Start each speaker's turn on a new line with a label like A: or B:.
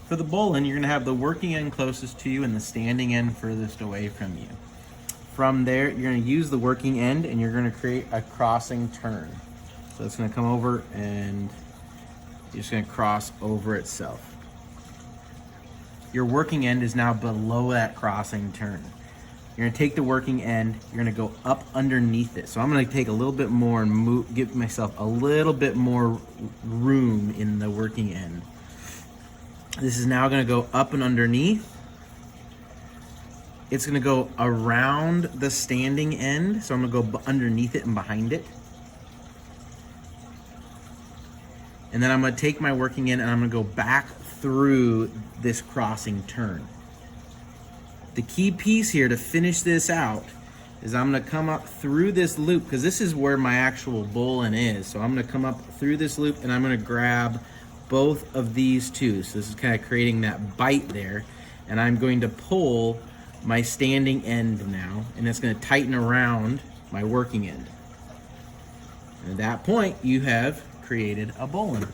A: For the bowline, you're gonna have the working end closest to you and the standing end furthest away from you. From there, you're gonna use the working end and you're gonna create a crossing turn. So it's gonna come over and you're just gonna cross over itself. Your working end is now below that crossing turn. You're gonna take the working end, you're gonna go up underneath it. So I'm gonna take a little bit more and give myself a little bit more room in the working end. This is now gonna go up and underneath. It's gonna go around the standing end. So I'm gonna go underneath it and behind it. And then I'm gonna take my working end and I'm gonna go back through this crossing turn. The key piece here to finish this out is I'm gonna come up through this loop, because this is where my actual bowline is. So I'm gonna come up through this loop and I'm gonna grab both of these two. So this is kind of creating that bite there. And I'm going to pull my standing end now, and it's gonna tighten around my working end. And at that point, you have created a bowline.